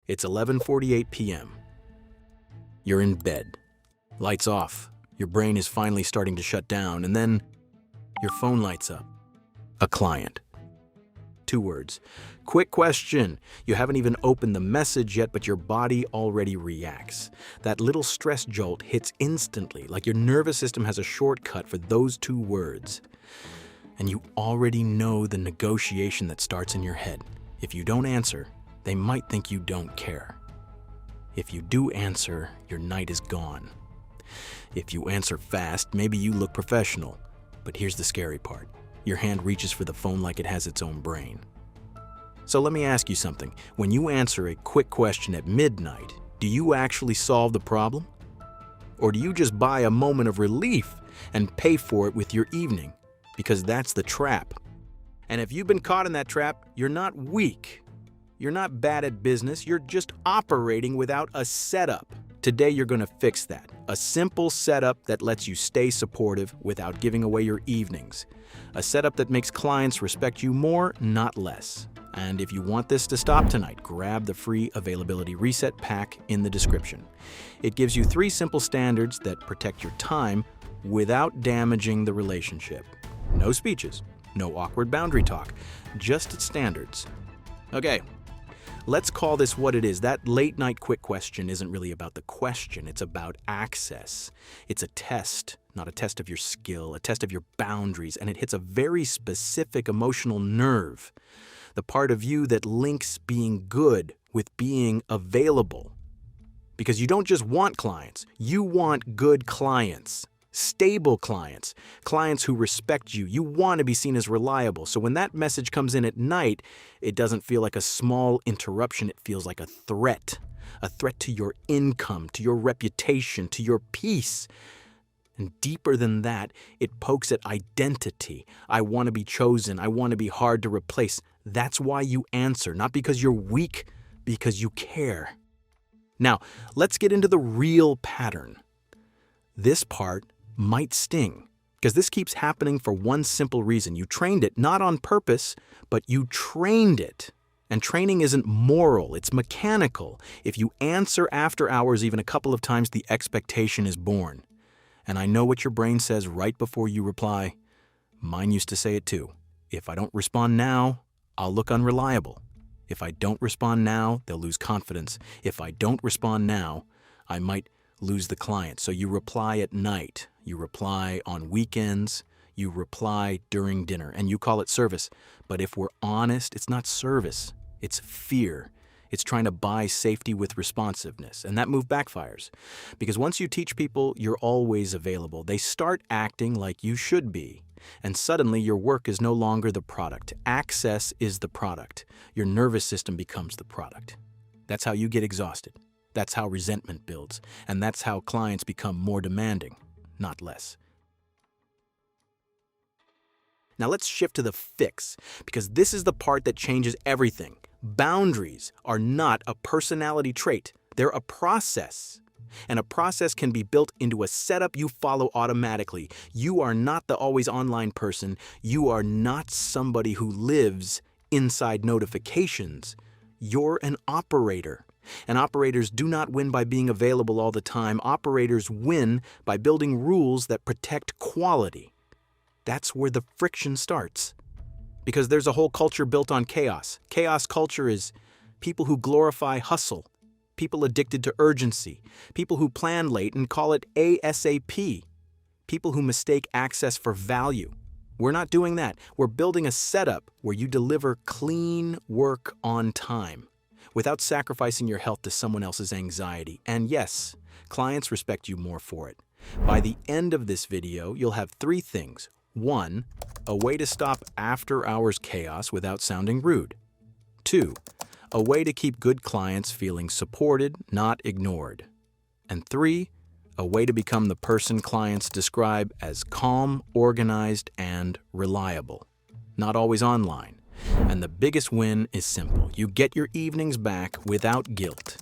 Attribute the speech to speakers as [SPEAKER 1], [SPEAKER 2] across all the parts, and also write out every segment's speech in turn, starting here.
[SPEAKER 1] It's 11:48 p.m. You're in bed. Lights off. Your brain is finally starting to shut down, and then your phone lights up. A client. 2 words. Quick question. You haven't even opened the message yet, but your body already reacts. That little stress jolt hits instantly, like your nervous system has a shortcut for those 2 words. And you already know the negotiation that starts in your head. If you don't answer, they might think you don't care. If you do answer, your night is gone. If you answer fast, maybe you look professional. But here's the scary part. Your hand reaches for the phone like it has its own brain. So let me ask you something. When you answer a quick question at midnight, do you actually solve the problem? Or do you just buy a moment of relief and pay for it with your evening? Because that's the trap. And if you've been caught in that trap, you're not weak. You're not bad at business. You're just operating without a setup. Today, you're going to fix that. A simple setup that lets you stay supportive without giving away your evenings. A setup that makes clients respect you more, not less. And if you want this to stop tonight, grab the free availability reset pack in the description. It gives you 3 simple standards that protect your time without damaging the relationship. No speeches, no awkward boundary talk, just standards. Okay. Let's call this what it is. That late night quick question isn't really about the question. It's about access. It's a test, not a test of your skill, a test of your boundaries, and it hits a very specific emotional nerve. The part of you that links being good with being available. Because you don't just want clients, you want good clients. Stable clients, clients who respect you. You want to be seen as reliable. So when that message comes in at night, it doesn't feel like a small interruption. It feels like a threat to your income, to your reputation, to your peace. And deeper than that, it pokes at identity. I want to be chosen. I want to be hard to replace. That's why you answer, not because you're weak, because you care. Now, let's get into the real pattern. This part might sting, because this keeps happening for one simple reason. You trained it, not on purpose, but you trained it. And training isn't moral, it's mechanical. If you answer after hours even a couple of times, the expectation is born. And I know what your brain says right before you reply. Mine used to say it too. If I don't respond now, I'll look unreliable. If I don't respond now, they'll lose confidence. If I don't respond now, I might lose the client. So you reply at night. You reply on weekends, you reply during dinner, and you call it service. But if we're honest, it's not service, it's fear. It's trying to buy safety with responsiveness, and that move backfires. Because once you teach people you're always available, they start acting like you should be. And suddenly your work is no longer the product. Access is the product. Your nervous system becomes the product. That's how you get exhausted. That's how resentment builds. And that's how clients become more demanding, not less. Now let's shift to the fix, because this is the part that changes everything. Boundaries are not a personality trait. They're a process. And a process can be built into a setup you follow automatically. You are not the always online person. You are not somebody who lives inside notifications. You're an operator. And operators do not win by being available all the time. Operators win by building rules that protect quality. That's where the friction starts. Because there's a whole culture built on chaos. Chaos culture is people who glorify hustle, people addicted to urgency, people who plan late and call it ASAP, people who mistake access for value. We're not doing that. We're building a setup where you deliver clean work on time, without sacrificing your health to someone else's anxiety. And yes, clients respect you more for it. By the end of this video, you'll have 3 things. 1, a way to stop after-hours chaos without sounding rude. 2, a way to keep good clients feeling supported, not ignored. And 3, a way to become the person clients describe as calm, organized, and reliable. Not always online. And the biggest win is simple. You get your evenings back without guilt.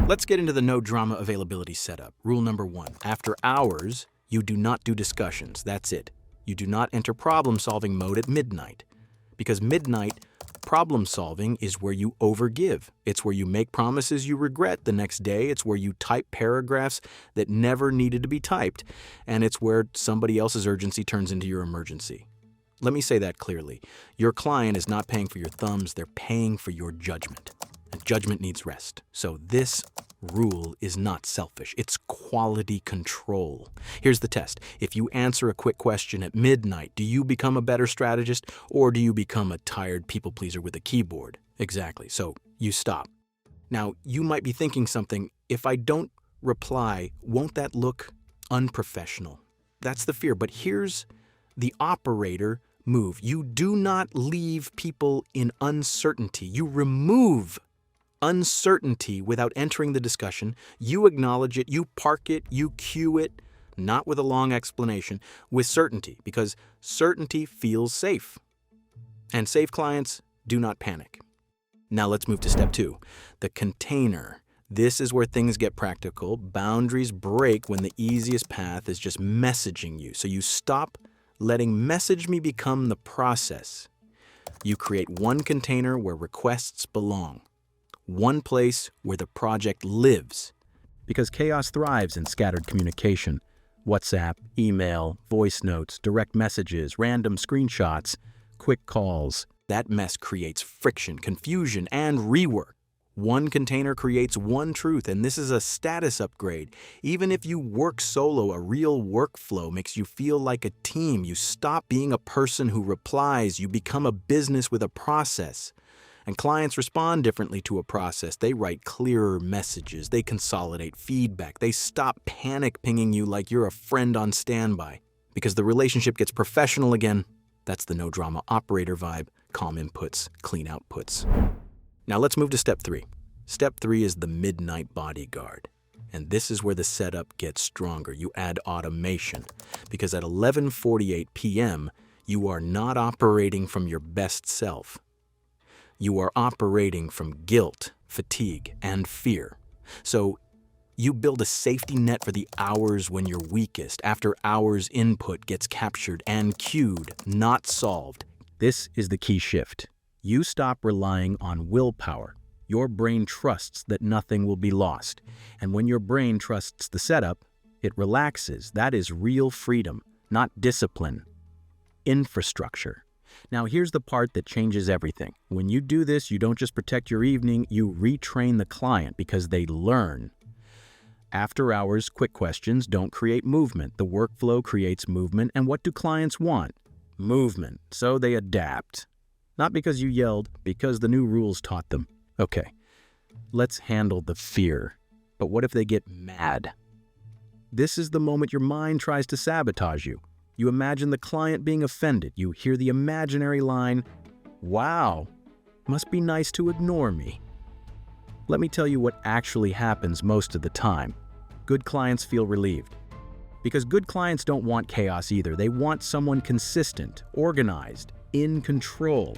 [SPEAKER 1] Let's get into the no drama availability setup. Rule number 1. After hours, you do not do discussions. That's it. You do not enter problem-solving mode at midnight. Because midnight Problem solving is where you overgive. It's where you make promises you regret the next day. It's where you type paragraphs that never needed to be typed. And it's where somebody else's urgency turns into your emergency. Let me say that clearly. Your client is not paying for your thumbs, they're paying for your judgment. And judgment needs rest. So this rule is not selfish, it's quality control. Here's the test. If you answer a quick question at midnight, do you become a better strategist or do you become a tired people pleaser with a keyboard? Exactly. So you stop. Now, you might be thinking something, if I don't reply, won't that look unprofessional? That's the fear. But here's the operator move. You do not leave people in uncertainty. You remove uncertainty without entering the discussion. You acknowledge it, you park it, you cue it, not with a long explanation, with certainty, because certainty feels safe. And safe clients do not panic. Now let's move to step 2, the container. This is where things get practical. Boundaries break when the easiest path is just messaging you. So you stop letting message me become the process. You create one container where requests belong. One place where the project lives. Because chaos thrives in scattered communication. WhatsApp, email, voice notes, direct messages, random screenshots, quick calls. That mess creates friction, confusion, and rework. One container creates one truth, and this is a status upgrade. Even if you work solo, a real workflow makes you feel like a team. You stop being a person who replies. You become a business with a process. And clients respond differently to a process. They write clearer messages. They consolidate feedback. They stop panic pinging you like you're a friend on standby. Because the relationship gets professional again. That's the no drama operator vibe. Calm inputs, clean outputs. Now let's move to step 3. Step 3 is the Midnight Bodyguard. And this is where the setup gets stronger. You add automation. Because at 11:48 p.m., you are not operating from your best self. You are operating from guilt, fatigue, and fear. So you build a safety net for the hours when you're weakest, after hours input gets captured and queued, not solved. This is the key shift. You stop relying on willpower. Your brain trusts that nothing will be lost. And when your brain trusts the setup, it relaxes. That is real freedom, not discipline. Infrastructure. Now here's the part that changes everything. When you do this, you don't just protect your evening, you retrain the client because they learn. After hours, quick questions don't create movement. The workflow creates movement. And what do clients want? Movement. So they adapt. Not because you yelled, because the new rules taught them. Okay, let's handle the fear. But what if they get mad? This is the moment your mind tries to sabotage you. You imagine the client being offended. You hear the imaginary line, "Wow, must be nice to ignore me." Let me tell you what actually happens most of the time. Good clients feel relieved. Because good clients don't want chaos either. They want someone consistent, organized, in control.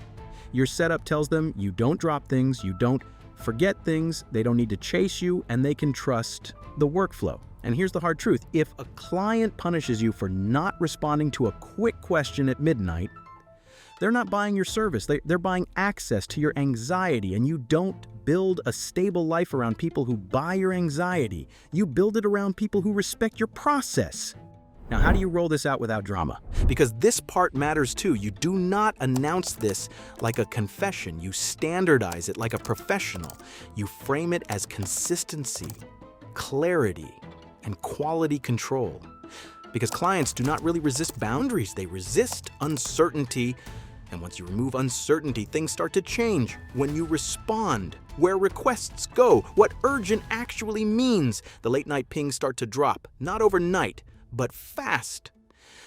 [SPEAKER 1] Your setup tells them you don't drop things, you don't forget things, they don't need to chase you, and they can trust the workflow. And here's the hard truth. If a client punishes you for not responding to a quick question at midnight, they're not buying your service. They're buying access to your anxiety, and you don't build a stable life around people who buy your anxiety. You build it around people who respect your process. Now, how do you roll this out without drama? Because this part matters too. You do not announce this like a confession. You standardize it like a professional. You frame it as consistency, clarity, and quality control. Because clients do not really resist boundaries. They resist uncertainty. And once you remove uncertainty, things start to change. When you respond, where requests go, what urgent actually means, the late night pings start to drop. Not overnight, but fast.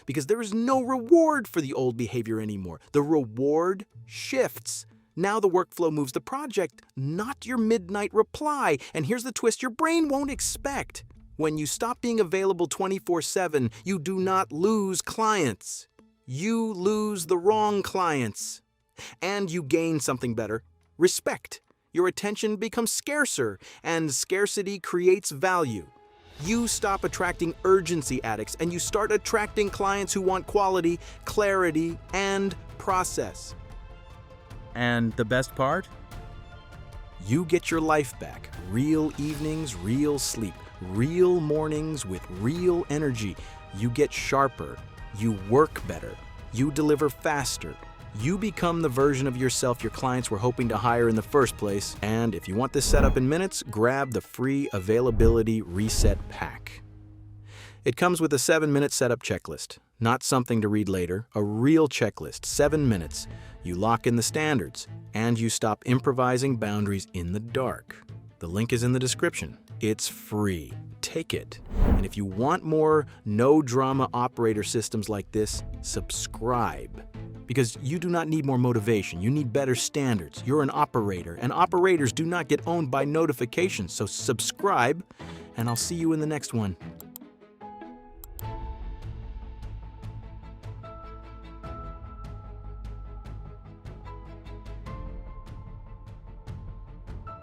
[SPEAKER 1] Because there is no reward for the old behavior anymore. The reward shifts. Now the workflow moves the project, not your midnight reply. And here's the twist your brain won't expect. When you stop being available 24/7, you do not lose clients. You lose the wrong clients. And you gain something better, respect. Your attention becomes scarcer, and scarcity creates value. You stop attracting urgency addicts, and you start attracting clients who want quality, clarity, and process.
[SPEAKER 2] And the best part?
[SPEAKER 1] You get your life back. Real evenings, real sleep. Real mornings with real energy. You get sharper. You work better. You deliver faster. You become the version of yourself your clients were hoping to hire in the first place. And if you want this setup in minutes, grab the free Availability Reset Pack. It comes with a 7-minute setup checklist. Not something to read later, a real checklist, 7 minutes. You lock in the standards, and you stop improvising boundaries in the dark. The link is in the description. It's free. Take it. And if you want more no-drama operator systems like this, subscribe. Because you do not need more motivation, you need better standards. You're an operator, and operators do not get owned by notifications, so subscribe, and I'll see you in the next one.